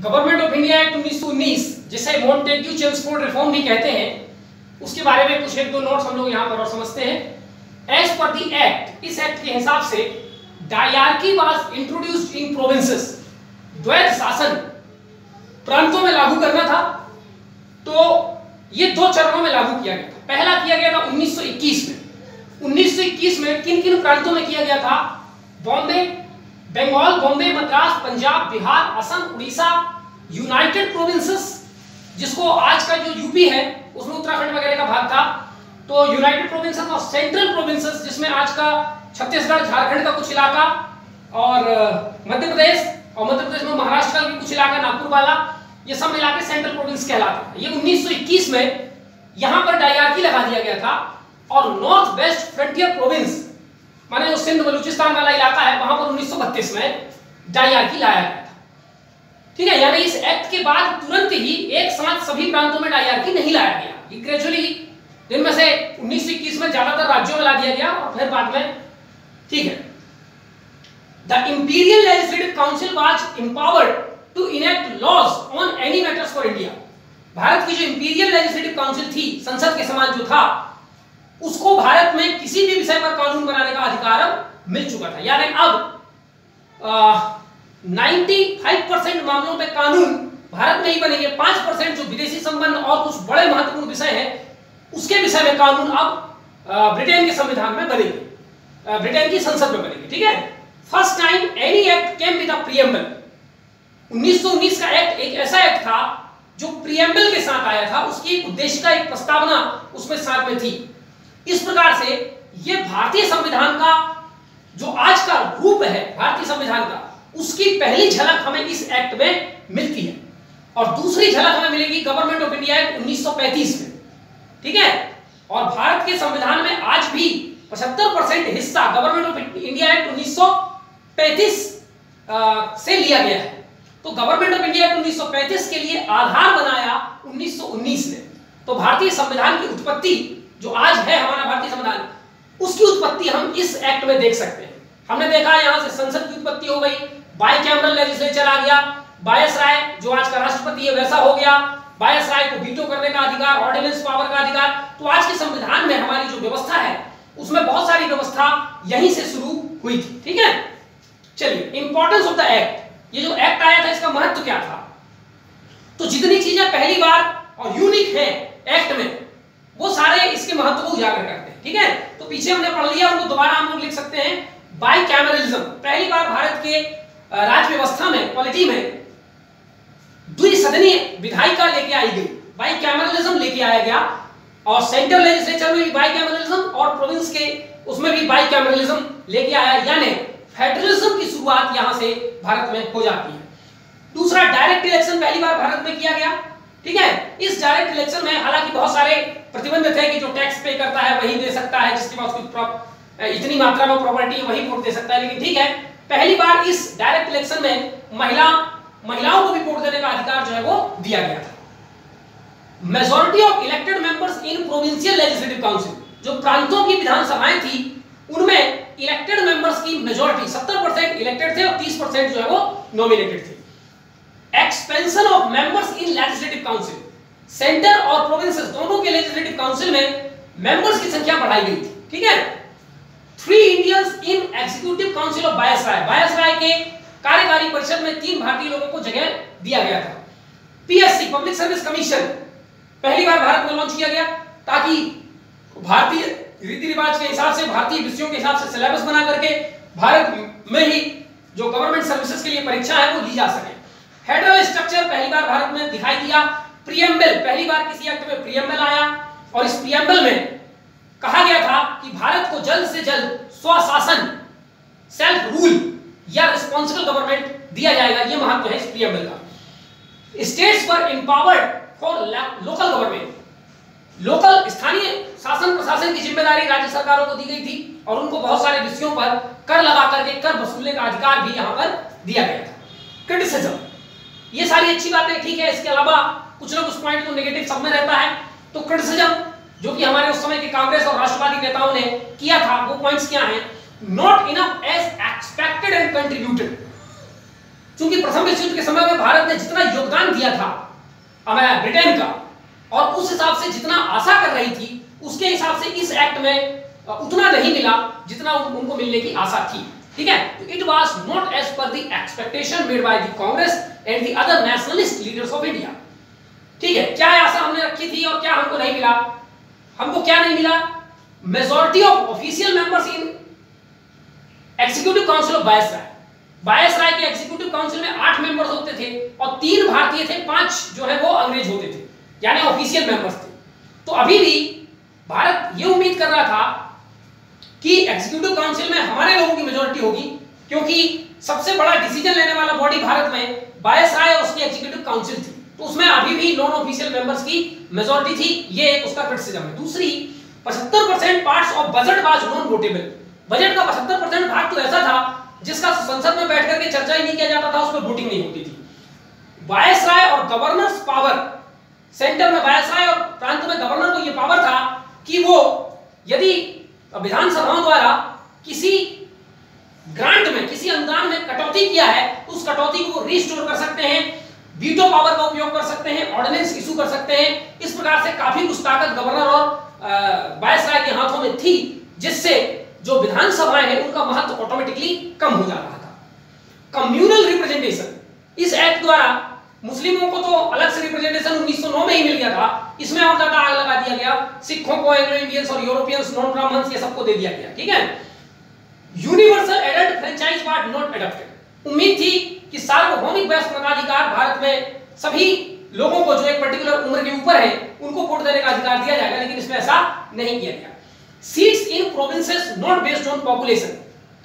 Government of India act 1919, जिसे Montagu Chelmsford reform भी कहते हैं, उसके बारे में कुछ एक दो नोट्स हम लोग यहाँ पर और समझते हैं। एज पर द एक्ट, इस एक्ट के हिसाब से diarchy was introduced in provinces, द्वैध शासन प्रांतों में लागू करना था। तो ये दो चरणों में लागू किया गया था। पहला किया गया था 1921 में। 1921 में किन किन प्रांतों में किया गया था? बॉम्बे, बंगाल, बॉम्बे, मद्रास, पंजाब, बिहार, असम, उड़ीसा, यूनाइटेड प्रोविंसेस, जिसको आज का जो यूपी है उसमें उत्तराखंड वगैरह का भाग था, तो यूनाइटेड प्रोविंसेस और सेंट्रल प्रोविंसेस, जिसमें आज का छत्तीसगढ़, झारखंड का कुछ इलाका और मध्य प्रदेश, और मध्य प्रदेश में महाराष्ट्र का भी कुछ इलाका, नागपुर वाला, ये सब मिला के सेंट्रल प्रोविंस कहलाता है। ये 1921 में यहां पर डायरकी लगा दिया गया था। और नॉर्थ वेस्ट फ्रंटियर प्रोविंस, माने जो सिंध बलूचिस्तान वाला इलाका है, वहां पर 1932 में डायरकी लाया गया था। ठीक है, यानी इस एक्ट के बाद तुरंत ही एक साथ सभी प्रांतों में डायरकी नहीं लाया गया, ये ग्रेजुअली, जिनमें से 1921 में ज्यादातर राज्यों में ला दिया गया और फिर बाद में, ठीक है। The imperial legislative council was empowered to enact laws on any matters for India. भारत की जो इंपीरियल लेजिस्लेटिव काउंसिल थी, संसद के समान जो था, उसको भारत में किसी भी विषय पर कानून बनाने का अधिकार मिल चुका था। यानी अब 95% मामलों पे कानून भारत में ही बनेंगे। 5% जो विदेशी संबंध और कुछ बड़े महत्वपूर्ण विषय हैं, उसके विषय में कानून अब ब्रिटेन के संविधान में बनेंगे, ब्रिटेन की संसद में बनेंगे। ठीक है, first time any act came with a preamble. 1919 का एक्ट एक ऐसा एक्ट था जो प्रीएम्बल के साथ आया था, उसकी उद्देशिका, एक प्रस्तावना उसमें साथ में थी। इस प्रकार से ये भारतीय संविधान का जो आज का रूप है, भारतीय संविधान का, उसकी पहली झलक हमें इस एक्ट में मिलती है। और दूसरी झलक हमें मिलेगी गवर्नमेंट ऑफ इंडिया एक्ट 1935 में। ठीक है, और भारत के संविधान में आज भी 75% हिस्सा गवर्नमेंट ऑफ इंडिया एक्ट 1935 से लिया गया है। तो गवर्नमेंट ऑफ इंडिया एक्ट 1935 के लिए आधार बनाया 1919 ने। तो भारतीय संविधान की उत्पत्ति जो आज है, हमारा भारतीय संविधान, उसकी उत्पत्ति हम इस एक्ट में देख सकते हैं। हमने देखा यहां से संसद की उत्पत्ति हो गई, बाइकैमरल लेजिस्लेचर आ गया, वायसराय जो आज का राष्ट्रपति है वैसा हो गया, वायसराय को वीटो करने का अधिकार, ऑर्डिनेंस पावर का अधिकार। तो आज के संविधान में हमारी जो व्यवस्था है, उसमें बहुत सारी व्यवस्था यहीं से शुरू हुई थी। ठीक है, चलिए, इंपॉर्टेंस ऑफ द एक्ट। ये जो एक्ट आया था, इसका महत्व क्या था? तो जितनी चीजें पहली बार और यूनिक है एक्ट में, वो सारे इसके महत्व को उजागर करते हैं। ठीक है, तो पीछे हमने पढ़ लिया, उनको दोबारा हम लोग लिख सकते हैं। बाइकैमरलिज्म, पहली बार भारत के राज्य व्यवस्था में, पॉलिटी में द्विसदनीय विधायिका लेके आई गई, बाइकैमरलिज्म लेके आया गया। और सेंट्रल लेजिस्लेचर में भी बाइकैमरलिज्म और प्रोविंस के उसमें भी बाइकैमरलिज्म लेके आया, यानी फेडरलिज्म की शुरुआत यहां से भारत में हो जाती है। दूसरा, डायरेक्ट इलेक्शन पहली बार भारत में किया गया। ठीक है, इस डायरेक्ट इलेक्शन में हालांकि बहुत सारे प्रतिबंध थे कि जो टैक्स पे करता है वही दे सकता है, जिसके पास कोई इतनी मात्रा में प्रॉपर्टी है वही वोट दे सकता है। लेकिन ठीक है, पहली बार इस डायरेक्ट इलेक्शन में महिलाओं को भी वोट देने का अधिकार जो है वो दिया गया था। Majority of elected members in provincial legislative council, जो प्रांतों की विधानसभाएं थी, उनमें इलेक्टेड मेंबर्स की मेजॉरिटी 70% इलेक्टेड थे और 30% जो है वो नॉमिनेटेड थे। Expansion of members in legislative council, centre और प्रोविंसेस दोनों के लेजिस्लेटिव काउंसिल में मेंबर्स की संख्या बढ़ाई गई थी। ठीक है, 3 Indians in executive council of viceroy, viceroy के कार्यकारी परिषद में 3 भारतीय लोगों को जगह दिया गया था। पीएससी, पब्लिक सर्विस कमीशन, पहली बार भारत में लॉन्च किया गया ताकि भारतीय रीति रिवाज के हिसाब से, भारतीय विषयों के हिसाब से सिलेबस बना करके भारत में ही जो गवर्नमेंट सर्विसेज के लिए परीक्षा है वो ली जा सके। फेडरल स्ट्रक्चर पहली बार भारत में दिखाई दिया। प्रीएम्बल, पहली बार किसी एक्ट में प्रीएम्बल आया और इस प्रीएम्बल में कहा गया था कि भारत को जल्द से जल्द स्वशासन, सेल्फ रूल या रिस्पांसिबल गवर्नमेंट दिया जाएगा। यह महत्व है इस प्रीएम्बल का। States were empowered for local government, local स्थानीय शासन प्रशासन की जिम्मेदारी राज्य सरकारों को दी गई थी और उनको बहुत सारे विषयों पर कर लगा करके कर वसूलने का अधिकार भी यहां पर दिया गया था। क्रिटिसिज्म, ये सारी अच्छी बातें ठीक है, इसके अलावा कुछ ना कुछ पॉइंट तो नेगेटिव सब में रहता है। तो क्रिटिसिज्म जो कि हमारे उस समय के कांग्रेस और राष्ट्रवादी नेताओं ने किया था, वो पॉइंट्स क्या हैं? Not enough as expected and contributed, क्योंकि प्रथम विश्व युद्ध के समय में भारत ने जितना योगदान दिया था ब्रिटेन का, और उस हिसाब से जितना आशा कर रही थी, उसके हिसाब से इस एक्ट में उतना नहीं मिला जितना उनको मिलने की आशा थी। ठीक है, तो it was not as per the expectation made by the Congress and the other nationalist leaders of India. ठीक है, क्या आशा हमने रखी थी और क्या हमको नहीं मिला? हमको क्या नहीं मिला? Majority of official members in executive council of viceroy के एग्जीक्यूटिव काउंसिल में 8 मेंबर्स होते थे और 3 भारतीय थे, 5 जो है वो अंग्रेज होते थे, यानी ऑफिशियल मेंबर्स थे। तो अभी भी भारत ये उम्मीद कर रहा था कि एग्जीक्यूटिव काउंसिल में हमारे लोगों की मेजॉरिटी होगी, क्योंकि सबसे बड़ा डिसीजन लेने वाला बॉडी भारत में वायसराय और उसकी एग्जीक्यूटिव काउंसिल थी, तो उसमें अभी भी नॉन ऑफिशियल मेंबर्स की मेजॉरिटी थी। ये एक उसका क्रिटिसिज्म है। दूसरी, 75% parts of budget was non votable. Budget का 75% भाग तो ऐसा था जिसका संसद में बैठ करके चर्चा ही नहीं किया जाता था, उस पर वोटिंग नहीं होती थी। वायसराय और गवर्नर्स पावर, सेंटर में वायसराय और प्रांत में गवर्नर को यह पावर था कि वो यदि विधानसभाओं द्वारा किसी ग्रांट में, किसी अनुदान में कटौती किया है तो उस कटौती को रिस्टोर कर सकते हैं, वीटो पावर का उपयोग कर सकते हैं, ऑर्डिनेंस इशू कर सकते हैं। इस प्रकार से काफी कुछ ताकत गवर्नर और वायसराय के हाथों में थी, जिससे जो विधानसभाएं हैं उनका महत्व ऑटोमेटिकली कम हो जा रहा था। कम्युनल रिप्रेजेंटेशन, इस एक्ट द्वारा मुस्लिमों को तो अलग से रिप्रेजेंटेशन 1909 में ही मिल गया था, इसमें और ज्यादा आग लगा दिया गया। सिखों को, एंग्लो इंडियंस और यूरोपियंस, नॉन ब्राह्मण्स, ये सबको दे दिया गया। ठीक है, universal adult franchise was not adopted. उम्मीद थी कि सार्वभौमिक वयस्क मताधिकार भारत में सभी लोगों को जो एक पर्टिकुलर उम्र के ऊपर है उनको वोट देने का अधिकार दिया जाएगा, लेकिन इसमें ऐसा नहीं किया गया। Seats in provinces not based on population,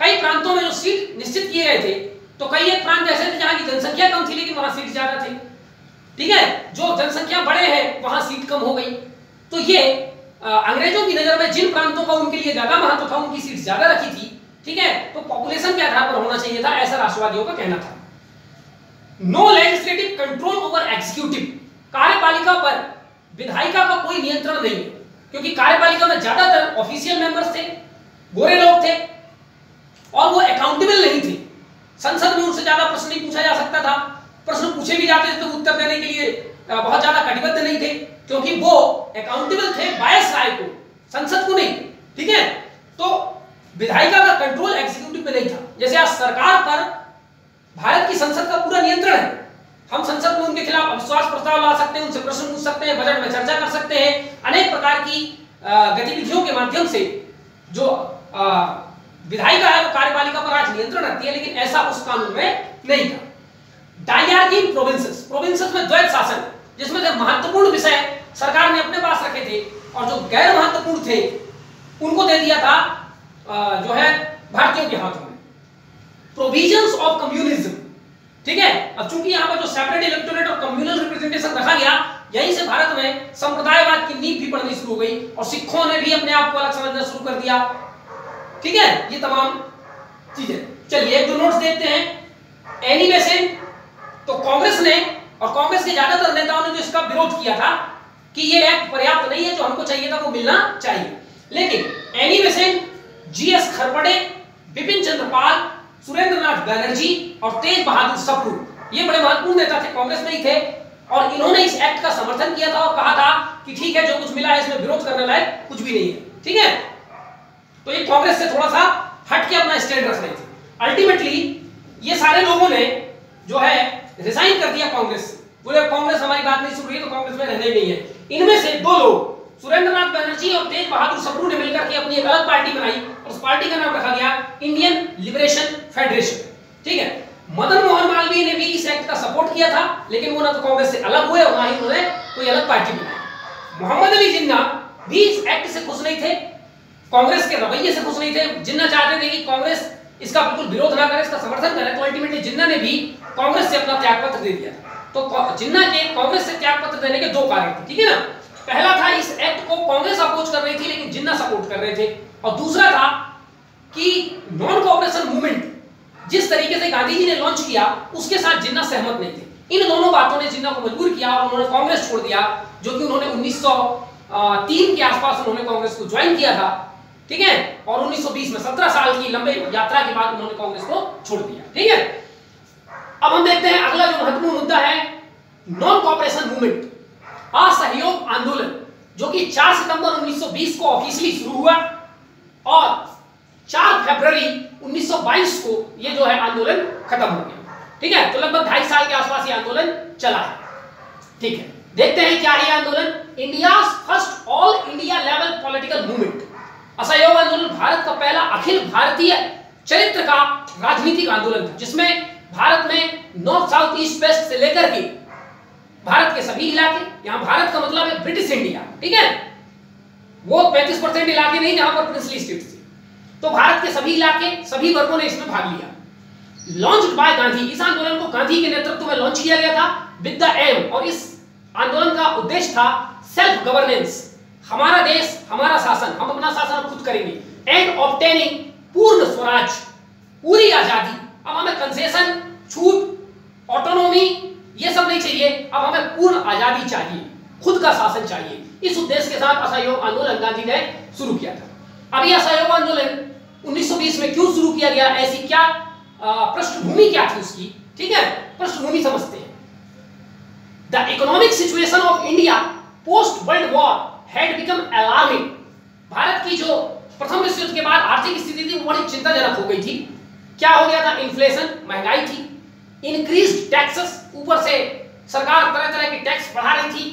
कई प्रांतों में जो सीट निश्चित किए गए थे, तो कई एक प्रांत ऐसे थे जहां की जनसंख्या कम थी लेकिन वहां सीट ज्यादा थी। ठीक है, जो जनसंख्या बड़े हैं वहां सीट कम हो गई। तो ये अंग्रेजों की नजर में जिन प्रांतों का उनके लिए ज्यादा महत्व था उनकी सीट ज्यादा रखी थी। ठीक है, तो पॉपुलेशन के आधार पर होना चाहिए था, ऐसा राष्ट्रवादियों का कहना था। No legislative control over executive, कार्यपालिका पर विधायिका का कोई नियंत्रण नहीं, क्योंकि कार्यपालिका में ज्यादातर ऑफिशियल मेंबर्स थे, गोरे लोग थे और वो अकाउंटेबल नहीं थे। संसद में उनसे ज्यादा प्रश्न नहीं पूछा जा सकता था, प्रश्न पूछे भी जाते थे तो उत्तर देने के लिए बहुत ज्यादा कटिबद्ध नहीं थे, क्योंकि वो अकाउंटेबल थे वायसराय को, संसद को नहीं। ठीक है, तो विधायिका का कंट्रोल एग्जीक्यूटिव पे नहीं था। जैसे आज सरकार पर भारत की संसद का पूरा नियंत्रण है, हम संसद में उनके खिलाफ अविश्वास प्रस्ताव ला सकते हैं, उनसे प्रश्न पूछ सकते हैं, बजट में चर्चा कर सकते हैं, अनेक प्रकार की गतिविधियों के माध्यम से जो विधायिका है वो कार्यपालिका पर आज नियंत्रण रखती है, लेकिन ऐसा उस कानून में नहीं था। डायरार्की इन प्रोविंसेस, प्रोविंसेस में द्वैत शासन, जिसमें से महत्वपूर्ण विषय सरकार ने अपने पास रखे थे और जो गैर महत्वपूर्ण थे उनको दे दिया था जो है भारतीयों के हाथों में। प्रोविजंस ऑफ कम्युनिज्म, ठीक है, अब चूंकि यहाँ पर जो सेपरेट इलेक्टोरेट और कम्युनल रिप्रेजेंटेशन रखा गया, यहीं से भारत में संप्रदायवाद की नींव भी पड़नी शुरू हो गई और सिखों ने भी अपने आप को अलग समझना शुरू कर दिया। ठीक है, ये तमाम चीजें। चलिए एक दो नोट्स देखते हैं। एनी बेसेंट, तो कांग्रेस ने और कांग्रेस के ज्यादातर नेताओं ने जो इसका विरोध किया था कि ये एक्ट पर्याप्त नहीं है, जो हमको चाहिए था वो मिलना चाहिए, लेकिन Annie Besant, GS खरपड़े, Bipin Chandra Pal, Surendra नाथ बैनर्जी और तेज बहादुर सप्रू, ये बड़े महत्वपूर्ण नेता थे, कांग्रेस में ही थे, और इन्होंने इस एक्ट का समर्थन किया था और कहा था कि ठीक है, जो कुछ मिला है इसमें विरोध करने लायक कुछ भी नहीं है। ठीक है, तो ये कांग्रेस से थोड़ा सा हट के अपना स्टैंड रख रहे थे। अल्टीमेटली ये सारे लोगों ने जो है रिजाइन कर दिया कांग्रेस से, बोले कांग्रेस हमारी बात नहीं सुन रही है तो कांग्रेस में रहना ही नहीं है। इनमें से दो लोग, सुरेंद्र नाथ बैनर्जी और तेज बहादुर सप्रू, ने मिलकर के अपनी एक अलग पार्टी बनाई और उस पार्टी का नाम रखा गया इंडियन लिबरेशन फेडरेशन। ठीक है, मदन मोहन मालवीय ने भी इस एक्ट का सपोर्ट किया था, लेकिन वो ना तो कांग्रेस से अलग हुए और ना ही उन्होंने कोई अलग पार्टी बनाई। मोहम्मद अली जिन्ना भी इस एक्ट से खुश नहीं थे, कांग्रेस के रवैये से खुश नहीं थे। जिन्ना चाहते थे कि कांग्रेस इसका बिल्कुल विरोध ना करे, इसका समर्थन करे, तो अल्टीमेटली जिन्ना ने भी कांग्रेस से अपना त्यागपत्र दे दिया था। तो जिन्ना के कांग्रेस से त्यागपत्र देने के दो कारण थे। ठीक है ना, पहला था इस एक्ट को कांग्रेस अपोज कर रही थी लेकिन जिन्ना सपोर्ट कर रहे थे, और दूसरा था कि नॉन कोऑपरेशन मूवमेंट जिस तरीके से गांधी जी ने लॉन्च किया उसके साथ जिन्ना सहमत नहीं थे। इन दोनों बातों ने जिन्ना को मजबूर किया और उन्होंने कांग्रेस छोड़ दिया, जो कि उन्होंने 1903 के आसपास उन्होंने कांग्रेस को ज्वाइन किया था। ठीक है, और 1920 में 17 साल की लंबे यात्रा के बाद उन्होंने कांग्रेस को छोड़ दिया। ठीक है, अब हम महत्वपूर्ण मुद्दा है नॉन कॉपरेशन मूवमेंट, असहयोग आंदोलन, जो कि 4 सितंबर 1920 को ऑफिशियली शुरू हुआ और 4 फरवरी 1922 को ये जो है आंदोलन खत्म हो गया। ठीक है, तो लगभग 2.5 साल के आसपास ये आंदोलन चला है। ठीक है, देखते हैं क्या है आंदोलन। India first all India level political movement, असहयोग आंदोलन भारत का पहला अखिल भारतीय चरित्र का राजनीतिक आंदोलन था, जिसमें भारत में नॉर्थ साउथ ईस्ट वेस्ट से लेकर के भारत के सभी इलाके, यहां भारत का मतलब है ब्रिटिश इंडिया, ठीक है, वो 35% इलाके नहीं जहां पर प्रिंसली स्टेट्स थे, तो भारत के सभी इलाके, सभी वर्गों ने इसमें भाग लिया। लॉन्च्ड बाय गांधी, इस आंदोलन को गांधी के नेतृत्व में लॉन्च किया गया था विद द एम, और इस आंदोलन का उद्देश्य था सेल्फ गवर्नेंस, हमारा देश हमारा शासन, हम अपना शासन खुद करेंगे, एंड ऑब्टेनिंग पूर्ण स्वराज, पूरी आजादी। अब हमें कंसेशन, छूट, ऑटोनॉमी ये सब नहीं चाहिए, अब हमें पूर्ण आजादी चाहिए, खुद का शासन चाहिए। इस उद्देश्य के साथ असहयोग आंदोलन गांधी ने शुरू किया था। अब यह असहयोग आंदोलन 1920 में क्यों शुरू किया गया, ऐसी क्या पृष्ठभूमि क्या थी उसकी, ठीक है, पृष्ठभूमि समझते हैं। The economic situation of India post world war had become alarming, Bharat की जो प्रथम विश्व युद्ध के बाद आर्थिक स्थिति थी वो बड़ी चिंताजनक हो गई थी। क्या हो गया था, इन्फ्लेशन, महंगाई थी, इंक्रीज्ड टैक्सेस, ऊपर से सरकार तरह तरह के टैक्स बढ़ा रही थी,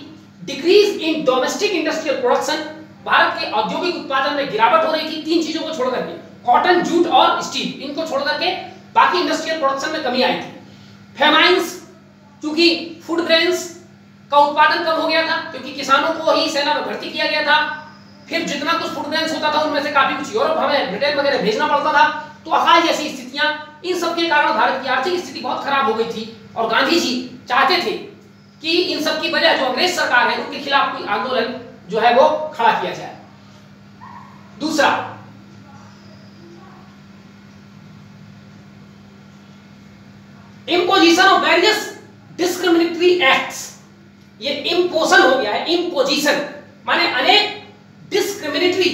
decrease in domestic industrial production, Bharat के औद्योगिक उत्पादन में गिरावट हो रही थी, 3 चीजों को छोड़ करके, कॉटन, जूट और स्टील, इनको छोड़ करके बाकी इंडस्ट्रियल प्रोडक्शन में कमी आई थी। फेमाइंस, क्योंकि फूड ग्रेन्स का उत्पादन कम हो गया था, क्योंकि किसानों को ही सेना में भर्ती किया गया था, फिर जितना कुछ फूड ग्रेन्स होता था उनमें से काफी कुछ यूरोप, हमें ब्रिटेन वगैरह भेजना पड़ता था, तो अकाल जैसी स्थितियां, इन सब के कारण भारत की आर्थिक स्थिति बहुत खराब हो गई थी, और गांधी जी चाहते थे कि इन सब की वजह जो अंग्रेज सरकार है उनके खिलाफ कोई आंदोलन जो है वो खड़ा किया जाए। दूसरा, imposition of various discriminatory acts, ये इम्पोजन हो गया है, इम्पोजिशन माने अनेक डिस्क्रिमिनेटरी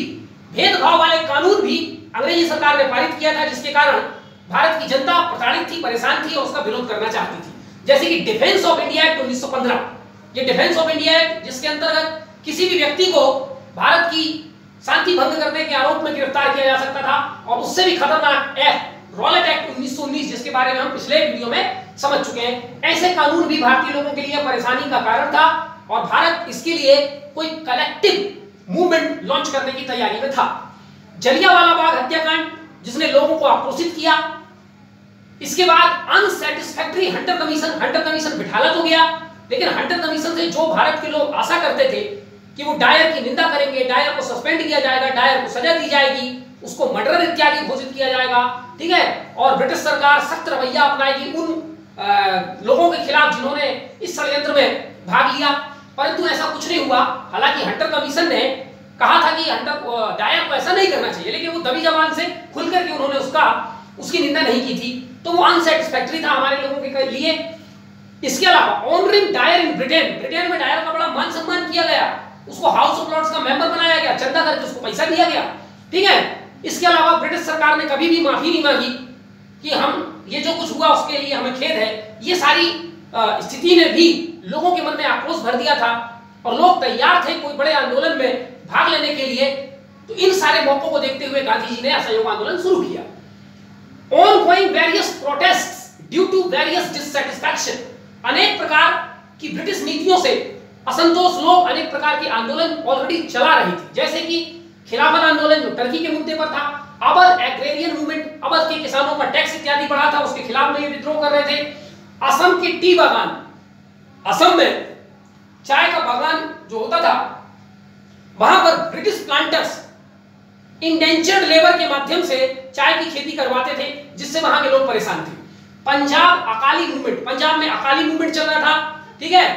भेदभाव वाले कानून भी अंग्रेजी सरकार ने पारित किया था, जिसके कारण भारत की जनता प्रताड़ित थी, परेशान थी और उसका विरोध करना चाहती थी। जैसे कि डिफेंस ऑफ इंडिया एक्ट 1915, ये डिफेंस ऑफ इंडिया एक्ट जिसके अंतर्गत किसी भी व्यक्ति को भारत की शांति भंग करने के आरोप में गिरफ्तार किया जा सकता था, और उससे भी खतरनाक एक्ट रॉलेट एक्ट 1919, जिसके बारे में हम पिछले वीडियो में समझ चुके हैं। ऐसे कानून भी भारतीय लोगों के लिए परेशानी का कारण था, और भारत इसके लिए कोई कलेक्टिव मूवमेंट लॉन्च करने की तैयारी में था। जलियांवाला बाग हत्याकांड, जिसने लोगों को आक्रोशित किया, इसके बाद अनसैटिस्फैक्टरी हंटर कमीशन बिठाला तो गया, लेकिन हंटर कमीशन से जो भारत के लोग आशा करते थे कि वो डायर की निंदा करेंगे, डायर को सस्पेंड किया जाएगा, डायर को सजा दी जाएगी, उसको मर्डर इत्यादि घोषित किया जाएगा, ठीक है, और ब्रिटिश सरकार सख्त रवैया अपनाएगी उन लोगों के खिलाफ जिन्होंने इस षड्यंत्र में भाग लिया, परंतु ऐसा कुछ नहीं हुआ। हालांकि हंटर कमीशन ने कहा था कि डायर को ऐसा नहीं करना चाहिए, लेकिन वो दबी जबान से खुल करके उन्होंने उसकी निंदा नहीं की थी, तो वो अनसैटिस्फैक्टरी था हमारे लोगों के लिए। इसके अलावा ऑनरिंग डायर इन ब्रिटेन में डायर का बड़ा मान सम्मान किया गया, उसको हाउस ऑफ लॉर्ड्स का मेंबर बनाया गया, चंदा करके उसको पैसा दिया गया, ठीक है। इसके अलावा ब्रिटिश सरकार ने कभी भी माफी नहीं मांगी कि हम ये जो कुछ हुआ उसके लिए हमें खेद है। ये सारी स्थिति ने भी लोगों के मन में आक्रोश भर दिया था, और लोग तैयार थे कोई बड़े आंदोलन में भाग लेने के लिए। तो इन सारे मौकों को देखते हुए गांधी जी ने असहयोग आंदोलन शुरू किया। Ongoing various protests due to various dissatisfaction, अनेक प्रकार की ब्रिटिश नीतियों से असंतोष लोग अनेक प्रकार के आंदोलन ऑलरेडी चला रही थी, जैसे कि खिलाफत आंदोलन जो टर्की के मुद्दे पर था, अवध एग्रेरियन मूवमेंट, अवध के किसानों का टैक्स इत्यादि बढ़ा था, उसके खिलाफ में ये विद्रोह कर रहे थे। असम के टी बागान, असम में चाय का बागान जो होता था, वहां पर ब्रिटिश प्लांटर्स इंडेंचर्ड लेबर के माध्यम से चाय की खेती करवाते थे, जिससे वहां के लोग परेशान थे। पंजाब अकाली मूवमेंट, पंजाब में अकाली मूवमेंट चल रहा था, ठीक है,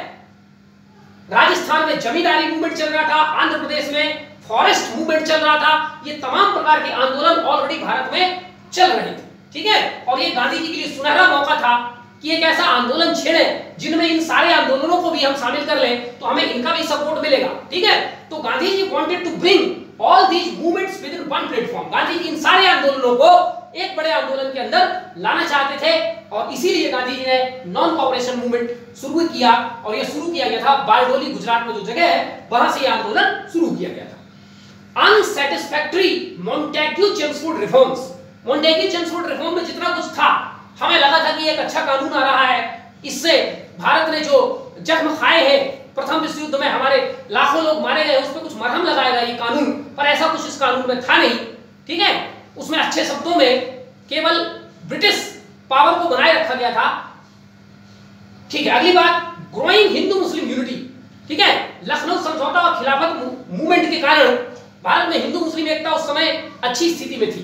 राजस्थान में जमींदारी मूवमेंट चल रहा था, आंध्र प्रदेश में फॉरेस्ट मूवमेंट चल रहा था। ये तमाम प्रकार के आंदोलन ऑलरेडी भारत में चल रहे थे, ठीक है, और ये गांधी जी के लिए सुनहरा मौका था कि एक ऐसा आंदोलन छेड़े जिनमें इन सारे आंदोलनों को भी हम शामिल कर लें, तो हमें इनका भी सपोर्ट मिलेगा, ठीक है। तो Gandhi ji wanted to bring all these movements within one platform, Gandhi ji इन सारे आंदोलनों को एक बड़े आंदोलन के अंदर लाना चाहते थे, और इसीलिए गांधी जी ने नॉन कॉपरेशन मूवमेंट शुरू किया, और यह शुरू किया गया था बारडोली गुजरात में जो जगह है वहां से यह आंदोलन शुरू किया गया था। Unsatisfactory Montagu Chelmsford reforms, Montagu Chelmsford reform में जितना कुछ था हमें लगा था कि एक अच्छा कानून आ रहा है, इससे भारत ने जो जख्म खाए हैं प्रथम विश्व युद्ध में, हमारे लाखों लोग मारे गए, उस पर कुछ मरहम लगाएगा ये कानून, पर ऐसा कुछ इस कानून में था नहीं। ठीक है, उसमें अच्छे शब्दों में केवल ब्रिटिश पावर को बनाए रखा गया था। ठीक है, अगली बात, ग्रोइंग हिंदू मुस्लिम यूनिटी। ठीक है, लखनऊ समझौता और खिलाफत मूवमेंट के कारण भारत में हिंदू मुस्लिम एकता उस समय अच्छी स्थिति में थी।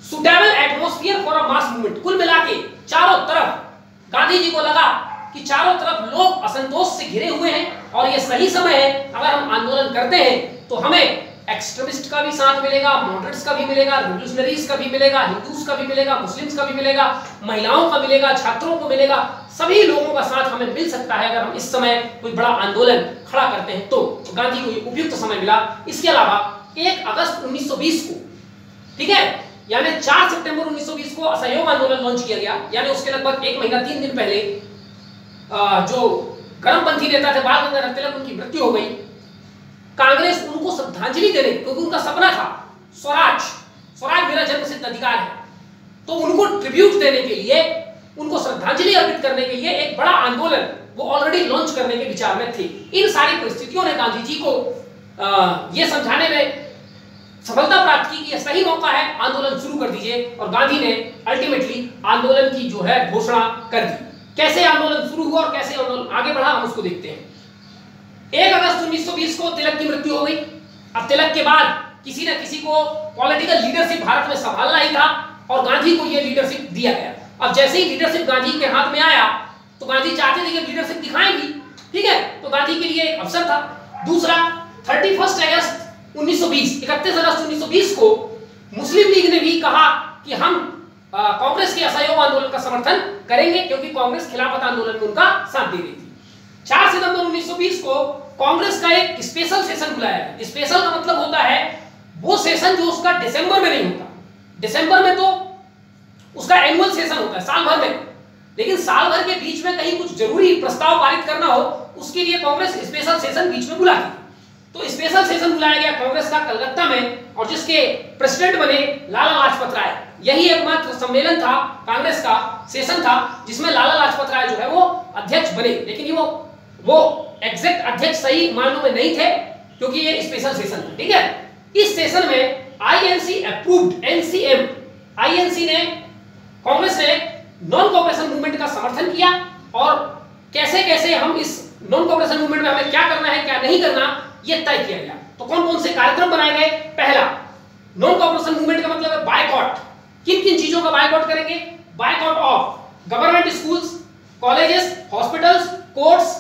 Suitable atmosphere for a mass movement, कुल मिला के चारों तरफ गांधी जी को लगा कि चारों तरफ लोग असंतोष से घिरे हुए हैं और यह सही समय है, अगर हम आंदोलन करते हैं तो हमें एक्सट्रीमिस्ट का भी साथ मिलेगा, मॉडरेट्स का भी मिलेगा, रिवोल्यूशनरीज का भी मिलेगा, हिंदूज का भी मिलेगा, मुस्लिम्स का भी मिलेगा, महिलाओं का मिलेगा, छात्रों को मिलेगा, सभी लोगों का साथ हमें मिल सकता है अगर हम इस समय कोई बड़ा आंदोलन खड़ा करते हैं तो गांधी को ये उपयुक्त समय मिला। इसके अलावा 1 अगस्त 1920 को, ठीक है, यानी 4 सितंबर 1920 को असहयोग आंदोलन लॉन्च किया गया, यानी उसके लगभग 1 महीना 3 दिन पहले जो गरमपंथी नेता थे बाल गंगाधर तिलक, उनकी मृत्यु हो गई। कांग्रेस उनको श्रद्धांजलि देने, क्योंकि उनका सपना था स्वराज, स्वराज मेरा जन्मसिद्ध अधिकार है, तो उनको ट्रिब्यूट देने के लिए, उनको श्रद्धांजलि अर्पित करने के लिए एक बड़ा आंदोलन वो ऑलरेडी लॉन्च करने के विचार में थे। इन सारी परिस्थितियों ने गांधी जी को यह समझाने में सफलता प्राप्त की कि यह सही मौका है, आंदोलन शुरू कर दीजिए, और गांधी ने अल्टीमेटली आंदोलन की जो है घोषणा कर दी। कैसे आंदोलन शुरू हुआ और कैसे आंदोलन आगे बढ़ा हम उसको देखते हैं। 1 अगस्त 1920 को तिलक की मृत्यु हो गई। अब तिलक के बाद किसी न किसी को पॉलिटिकल लीडरशिप भारत में संभालना ही था और गांधी को यह लीडरशिप दिया गया। अब जैसे ही लीडरशिप गांधी के हाथ में आया तो गांधी चाहते थे कि लीडरशिप दिखाएंगी, ठीक है, तो गांधी के लिए एक अवसर था। दूसरा, 31 अगस्त 1920, 31 अगस्त 1920 को मुस्लिम लीग ने भी कहा कि हम कांग्रेस के असहयोग आंदोलन का समर्थन करेंगे, क्योंकि कांग्रेस खिलाफत आंदोलन में उनका साथ दे रही थी। 4 सितंबर 1920 को कांग्रेस का एक स्पेशल सेशन बुलाया गया। स्पेशल का मतलब होता है वो सेशन जो उसका दिसंबर में नहीं होता। दिसंबर में तो उसका एनुअल सेशन होता है साल भर में, लेकिन साल भर के बीच में कहीं कुछ जरूरी प्रस्ताव पारित करना हो, उसके लिए कांग्रेस स्पेशल सेशन बीच में बुलाती। तो स्पेशल सेशन बुलाया गया कांग्रेस का कलकत्ता में, और जिसके प्रेसिडेंट बने लाला लाजपत राय। यही एकमात्र सम्मेलन था, कांग्रेस का सेशन था जिसमें लाला लाजपत राय जो है वो अध्यक्ष बने, लेकिन वो एग्जैक्ट अध्यक्ष सही मायनों में नहीं थे, क्योंकि ये स्पेशल सेशन था। ठीक है, इस सेशन में आईएनसी अप्रूव्ड, एनसीएम, आईएनसी ने, कांग्रेस ने नॉन कोऑपरेशन मूवमेंट का समर्थन किया, और कैसे कैसे हम इस नॉन कोऑपरेशन मूवमेंट में हमें क्या करना है क्या नहीं करना यह तय किया गया। तो कौन कौन से कार्यक्रम बनाए गए। पहला, नॉन कोऑपरेशन मूवमेंट का मतलब है बायकॉट। किन किन चीजों का बायकॉट करेंगे। Boycott of government schools, colleges, hospitals, courts,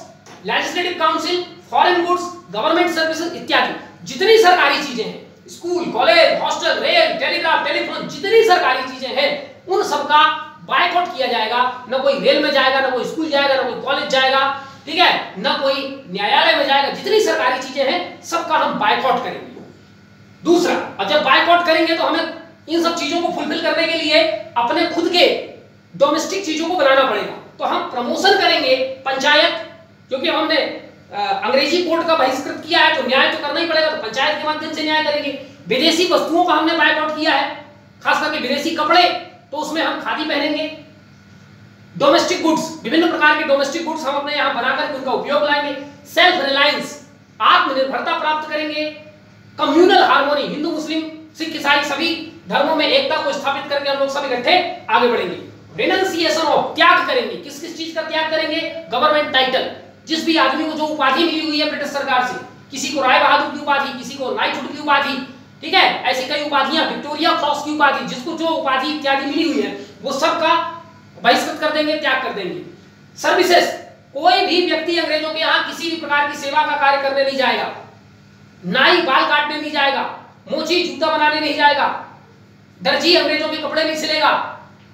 legislative council, foreign goods, government services इत्यादि। जितनी सरकारी चीजें हैं, school, college, hostel, rail, telegraph, telephone, जितनी सरकारी चीजें हैं उन सबका बायकॉट किया जाएगा। न कोई रेल में जाएगा, न कोई स्कूल जाएगा, न कोई कॉलेज जाएगा, ठीक है, न कोई न्यायालय में जाएगा। जितनी सरकारी चीजें हैं सबका हम बायकॉट करेंगे। दूसरा, और जब बायकॉट करेंगे तो हमें इन सब चीजों को फुलफिल करने के लिए अपने खुद के डोमेस्टिक चीजों को बनाना पड़ेगा। तो हम प्रमोशन करेंगे पंचायत, क्योंकि हमने अंग्रेजी कोर्ट का बहिष्कृत किया है तो न्याय तो करना ही पड़ेगा, तो पंचायत के माध्यम से न्याय करेंगे। विदेशी वस्तुओं का हमने बायकॉट किया है, खास करके विदेशी कपड़े, तो उसमें हम खादी पहनेंगे। डोमेस्टिक गुड्स, विभिन्न प्रकार के डोमेस्टिक गुड्स हम अपने यहां बनाकर उनका उपयोग लाएंगे। सेल्फ रिलायंस, आत्मनिर्भरता प्राप्त करेंगे। कम्युनल हार्मोनी, हिंदू मुस्लिम सिख ईसाई सभी धर्मों में एकता को स्थापित करके हम लोग सब इकट्ठे आगे बढ़ेंगे। रिनंसिएशन ऑफ, त्याग करेंगे। किस किस चीज का त्याग करेंगे। गवर्नमेंट टाइटल, जिस भी आदमी को जो उपाधि मिली हुई है ब्रिटिश सरकार से, किसी को राय बहादुर की उपाधि, किसी को नाइटहुड की उपाधि, ठीक है, ऐसी कई उपाधियां, विक्टोरिया क्रॉस की उपाधि, जिसको जो उपाधि इत्यादि मिली हुई है वो सबका बहिष्कृत कर देंगे, त्याग कर देंगे। सर्विसेज, कोई भी व्यक्ति अंग्रेजों के यहाँ किसी भी प्रकार की सेवा का कार्य करने नहीं जाएगा। नाई बाल काटने नहीं जाएगा, मोची जूता बनाने नहीं जाएगा, दर्जी अंग्रेजों के कपड़े नहीं सिलेगा,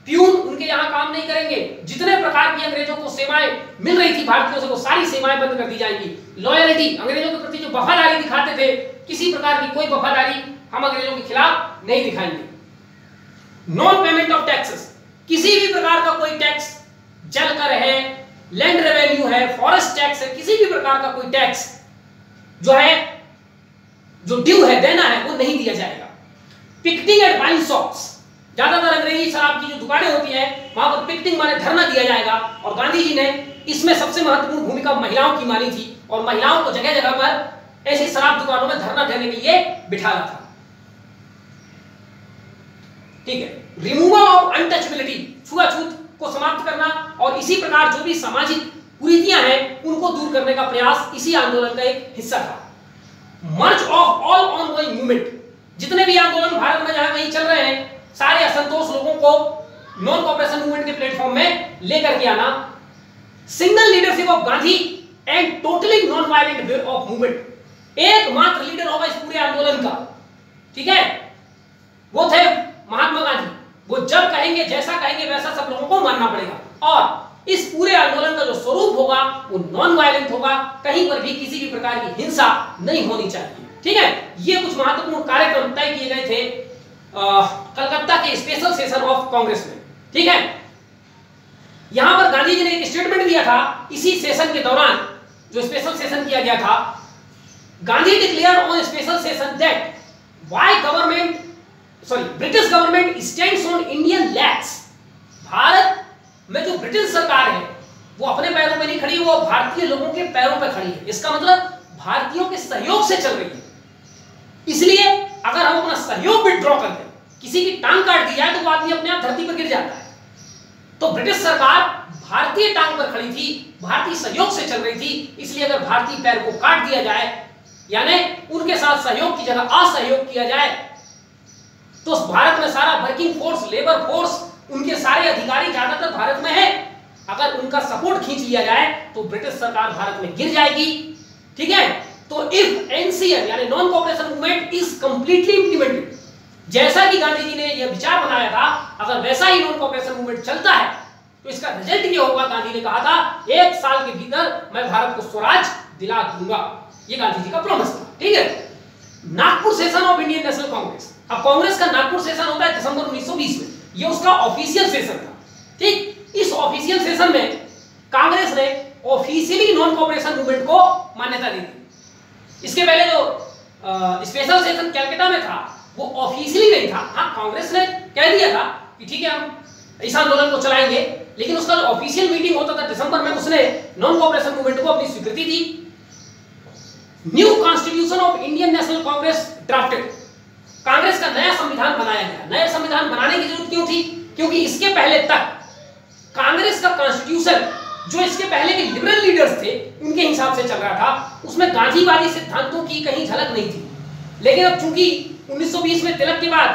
प्यून उनके यहाँ काम नहीं करेंगे। जितने प्रकार की अंग्रेजों को सेवाएं मिल रही थी भारतीयों से, वो सारी सेवाएं बंद कर दी जाएंगी। लॉयल्टी, अंग्रेजों के प्रति जो वफादारी दिखाते थे, किसी प्रकार की कोई वफादारी हम अंग्रेजों के खिलाफ नहीं दिखाएंगे। नॉन पेमेंट ऑफ टैक्सेस, किसी भी प्रकार का कोई कोई टैक्स, जल कर है, लैंड रेवेन्यू है, फॉरेस्ट टैक्स है, किसी भी प्रकार का कोई टैक्स जो है, जो ड्यू है, देना है, वो नहीं दिया जाएगा। पिकेटिंग एट वाइन शॉप्स, ज्यादातर अंग्रेजी शराब की जो दुकानें होती है वहां पर पिकेटिंग माने धरना दिया जाएगा, और गांधी जी ने इसमें सबसे महत्वपूर्ण भूमिका महिलाओं की मानी थी और महिलाओं को जगह जगह पर ऐसी शराब दुकानों में धरना देने के लिए बिठाया था। ठीक है। रिमूवल ऑफ अनटचेबिलिटी, छुआछूत को समाप्त करना, और इसी प्रकार जो भी सामाजिक कुरीतियां हैं उनको दूर करने का प्रयास इसी आंदोलन का एक हिस्सा था। मर्ज ऑफ ऑल ऑनगोइंग मूवमेंट, जितने भी आंदोलन भारत में जहां कहीं चल रहे हैं, सारे असंतोष लोगों को नॉन कॉपरेशन मूवमेंट के प्लेटफॉर्म में लेकर के आना। Single leadership of Gandhi and totally non violent way of movement, एकमात्र लीडर होगा इस पूरे आंदोलन का, ठीक है, वो थे महात्मा गांधी। वो जब कहेंगे, जैसा कहेंगे वैसा सब लोगों को मानना पड़ेगा, और इस पूरे आंदोलन का जो स्वरूप होगा वो नॉन वायलेंट होगा, कहीं पर भी किसी भी प्रकार की हिंसा नहीं होनी चाहिए। ठीक है, ये कुछ महत्वपूर्ण कार्यक्रम तय किए गए थे कलकत्ता के स्पेशल सेशन ऑफ कांग्रेस में। ठीक है, यहां पर गांधी जी ने एक स्टेटमेंट दिया था इसी सेशन के दौरान, जो स्पेशल सेशन किया गया था। Gandhi declare on special session that why British government stands on Indian lands, Bharat में जो ब्रिटिश सरकार है वो अपने पैरों पे नहीं खड़ी, वो भारतीय लोगों के पैरों पे खड़ी है। इसका मतलब भारतीयों के सहयोग से चल रही है। इसलिए अगर हम अपना सहयोग विथड्रॉ कर दें, किसी की टांग काट दी जाए तो वो आदमी अपने आप धरती पर गिर जाता है। तो ब्रिटिश सरकार भारतीय टांग पर खड़ी थी, भारतीय सहयोग से चल रही थी, इसलिए अगर भारतीय पैर को काट दिया जाए, यानी उनके साथ सहयोग की जगह असहयोग किया जाए, तो भारत में सारा वर्किंग फोर्स, लेबर फोर्स, उनके सारे अधिकारी ज्यादातर भारत में है, अगर उनका सपोर्ट खींच लिया जाए तो ब्रिटिश सरकार भारत में गिर जाएगी। ठीक है, तो इफ एनसीएम यानी non cooperation movement is completely implemented, जैसा कि गांधी जी ने यह विचार बनाया था, अगर वैसा ही नॉन कोऑपरेशन मूवमेंट चलता है तो इसका रिजल्ट ये होगा, गांधी ने कहा था 1 साल के भीतर मैं भारत को स्वराज दिला दूंगा। ये गांधी जी का प्रॉमिस था। ठीक है, Nagpur session of Indian National Congress, अब कांग्रेस का नागपुर सेशन होता है दिसंबर 1920 में, ये उसका ऑफिशियल सेशन था। ठीक, इस ऑफिशियल सेशन में कांग्रेस ने ऑफिशियली नॉन कोऑपरेशन मूवमेंट को मान्यता दी थी। इसके पहले जो स्पेशल सेशन कलकत्ता में था वो ऑफिशियली नहीं था। हाँ, कांग्रेस ने कह दिया था कि ठीक है हम इस आंदोलन को चलाएंगे, लेकिन उसका जो ऑफिशियल मीटिंग होता था दिसंबर में, उसने नॉन कोऑपरेशन मूवमेंट को अपनी स्वीकृति दी। New constitution of Indian National Congress drafted, Congress का नया संविधान बनाया गया। नया संविधान बनाने की जरूरत क्यों थी? क्योंकि इसके पहले तक कांग्रेस का कॉन्स्टिट्यूशन जो इसके पहले के लिबरल लीडर्स थे उनके हिसाब से चल रहा था, उसमें गांधीवादी सिद्धांतों की कहीं झलक नहीं थी। लेकिन अब चूंकि 1920 में तिलक के बाद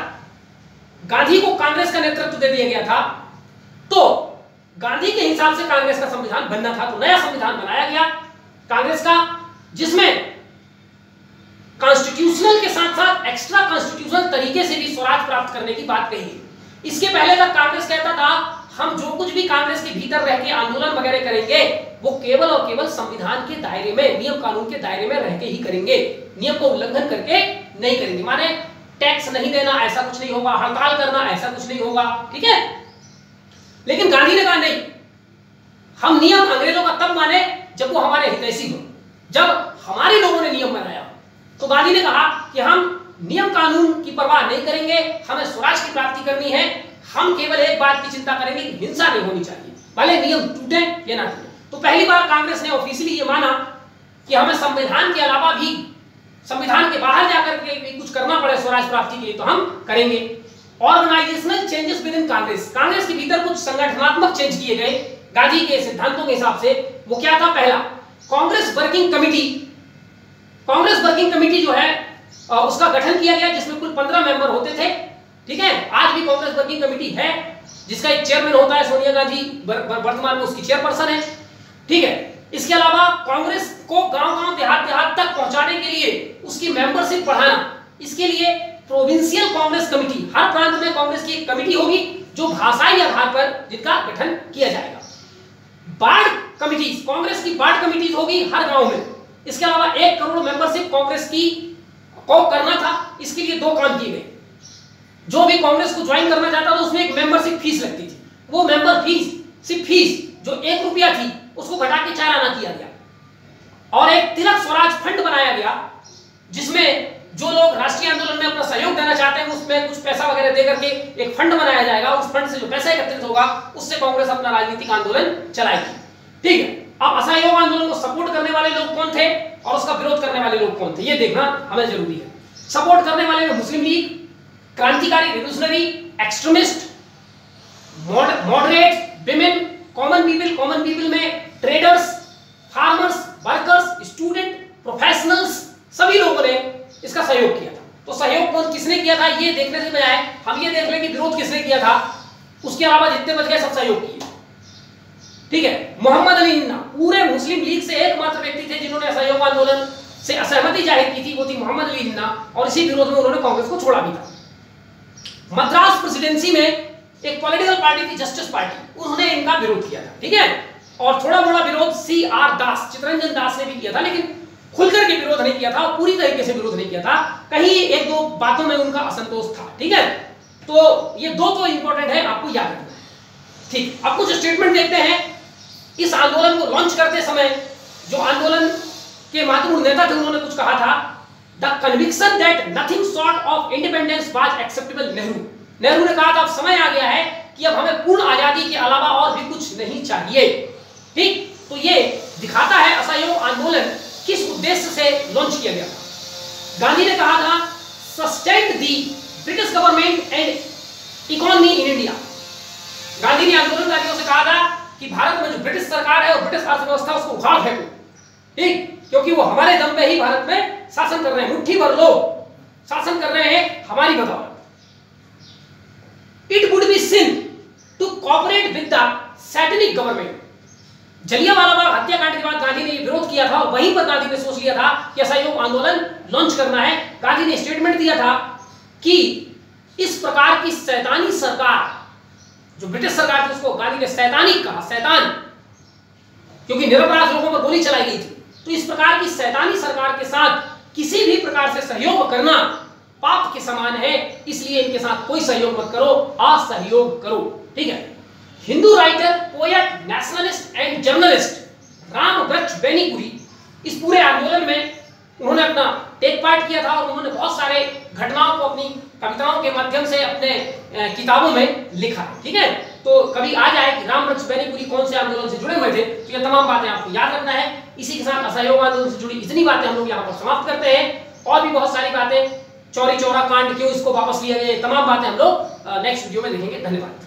गांधी को कांग्रेस का नेतृत्व दे दिया गया था, तो गांधी के हिसाब से कांग्रेस का संविधान बनना था, तो नया संविधान बनाया गया कांग्रेस का, जिसमें कॉन्स्टिट्यूशनल के साथ साथ एक्स्ट्रा कॉन्स्टिट्यूशनल तरीके से भी स्वराज प्राप्त करने की बात कही। इसके पहले तक कांग्रेस कहता था हम जो कुछ भी कांग्रेस के भीतर रह के आंदोलन वगैरह करेंगे वो केवल और केवल संविधान के दायरे में, नियम कानून के दायरे में रह के ही करेंगे, नियम को उल्लंघन करके नहीं करेंगे। माने टैक्स नहीं देना ऐसा कुछ नहीं होगा, हड़ताल करना ऐसा कुछ नहीं होगा। ठीक है, लेकिन गांधी ने कहा नहीं, हम नियम अंग्रेजों का तब माने जब वो हमारे हितैषी हो, जब हमारे लोगों ने नियम बनाया। तो गांधी ने कहा कि हम नियम कानून की परवाह नहीं करेंगे, हमें स्वराज की प्राप्ति करनी है, हम केवल एक बात की चिंता करेंगे कि हिंसा नहीं होनी चाहिए, भले नियम टूटे या ना टूटे। तो पहली बार कांग्रेस ने ऑफिशियली ये माना कि हमें संविधान के अलावा भी, संविधान के बाहर जाकर के कुछ करना पड़े स्वराज प्राप्ति के लिए तो हम करेंगे। Organisational changes within Congress, Congress के भीतर कुछ संगठनात्मक चेंज किए गए गांधी के सिद्धांतों के हिसाब से। वो क्या था? पहला, Congress working committee, Congress working committee जो है उसका गठन किया गया, जिसमें कुल 15 मेंबर होते थे। ठीक है, आज भी कांग्रेस वर्किंग कमेटी है, जिसका एक चेयरमैन होता है सोनिया गांधी, वर्तमान में उसकी चेयरपर्सन है। ठीक है, इसके अलावा कांग्रेस को गांव-गांव, देहात-देहात तक पहुंचाने के लिए उसकी मेंबरशिप बढ़ाना, इसके लिए प्रोविंशियल कांग्रेस कमेटी, हर प्रांत में कांग्रेस की एक कमेटी होगी जो भाषाई आधार पर जिनका गठन किया जाएगा। वार्ड कमेटी, कांग्रेस की वार्ड कमेटी होगी हर गांव में। इसके अलावा 1 करोड़ मेंबरशिप कांग्रेस की को करना था, इसके लिए 2 काम किए गए। जो भी कांग्रेस को ज्वाइन करना चाहता था उसमें एक मेंबरशिप फीस लगती थी, वो मेंबर फीस सिर्फ फीस जो 1 रुपया थी उसको घटा के 4 आना किया गया और एक तिलक स्वराज फंड बनाया गया जिसमें जो लोग राष्ट्रीय आंदोलन में अपना सहयोग देना चाहते हैं उसमें कुछ पैसा वगैरह दे करके एक फंड बनाया जाएगा। उस फंड से जो पैसा एकत्रित होगा उससे कांग्रेस अपना राजनीतिक आंदोलन चलाएगी। ठीक है, अब असहयोग आंदोलन को सपोर्ट करने वाले लोग कौन थे और उसका विरोध करने वाले लोग कौन थे ये देखना हमें जरूरी है। सपोर्ट करने वाले में मुस्लिम लीग, क्रांतिकारी revolutionary, extremist, moderate, women, common people में traders, farmers, workers, student, professionals सभी लोगों ने इसका सहयोग किया था। तो सहयोग कौन किसने किया था ये देखने से बजाय हम ये देख लें कि विरोध किसने किया था, उसके अलावा जितने बच गए सब सहयोग किए। ठीक है, मोहम्मद अली जिन्ना पूरे मुस्लिम लीग से एकमात्र व्यक्ति थे जिन्होंने असहयोग आंदोलन से असहमति जाहिर की थी, वो थी मोहम्मद अली जिन्ना और इसी विरोध में उन्होंने कांग्रेस को छोड़ा भी था। मद्रास प्रेसिडेंसी में एक पॉलिटिकल पार्टी थी जस्टिस पार्टी, उन्होंने इनका विरोध किया था। ठीक है, और थोड़ा बड़ा विरोध CR दास, चित्तरंजन दास ने भी किया था, लेकिन खुलकर के विरोध नहीं किया था और पूरी तरीके से विरोध नहीं किया था, कहीं एक दो बातों में उनका असंतोष था। ठीक है, तो ये दो तो इंपॉर्टेंट है, आपको याद रखना है। ठीक, अब कुछ स्टेटमेंट देखते हैं। इस आंदोलन को लॉन्च करते समय जो आंदोलन के महत्वपूर्ण नेता थे उन्होंने कुछ कहा था, the conviction that nothing short of independence was acceptable. Nehru ने कहा था अब समय आ गया है कि अब हमें पूर्ण आजादी के अलावा और भी कुछ नहीं चाहिए। ठीक, तो ये दिखाता है असहयोग आंदोलन किस उद्देश्य से लॉन्च किया गया था। गांधी ने कहा था sustain the British government and economy in India. Gandhi ने आंदोलनकारियों से कहा था कि भारत में जो ब्रिटिश सरकार है और ब्रिटिश अर्थव्यवस्था उसको उखाड़ फेंको। ठीक, क्योंकि वो हमारे दम पे ही भारत में शासन कर रहे हैं, मुट्ठी भर लोग शासन कर रहे हैं हमारी बदौलत। It would be sin to cooperate with the satanic government. Jallianwala Bagh हत्याकांड के बाद गांधी ने विरोध किया था और वहीं पर गांधी ने सोच लिया था कि असहयोग आंदोलन लॉन्च करना है। गांधी ने स्टेटमेंट दिया था कि इस प्रकार की शैतानी सरकार, जो ब्रिटिश सरकार थी उसको गांधी ने शैतानी कहा, शैतान, क्योंकि निरपराध लोगों पर गोली चलाई गई थी। तो इस प्रकार की शैतानी सरकार के साथ किसी भी प्रकार से सहयोग करना पाप के समान है, इसलिए इनके साथ कोई सहयोग मत करो, असहयोग करो। ठीक है, Hindu writer, poet, nationalist and journalist Rambriksh Benipuri इस पूरे आंदोलन में उन्होंने अपना टेक पार्ट किया था और उन्होंने बहुत सारे घटनाओं को अपनी कविताओं के माध्यम से अपने किताबों में लिखा है। ठीक है, तो कभी आ जाए कि रामवृक्ष बेनीपुरी कौन से आंदोलन से जुड़े हुए थे, तो ये तमाम बातें आपको याद रखना है। इसी के साथ असहयोग आंदोलन से जुड़ी इतनी बातें हम लोग यहाँ पर समाप्त करते हैं। और भी बहुत सारी बातें, चौरी चौरा कांड क्यों इसको वापस लिया गया, तमाम बातें हम लोग नेक्स्ट वीडियो में देखेंगे। धन्यवाद।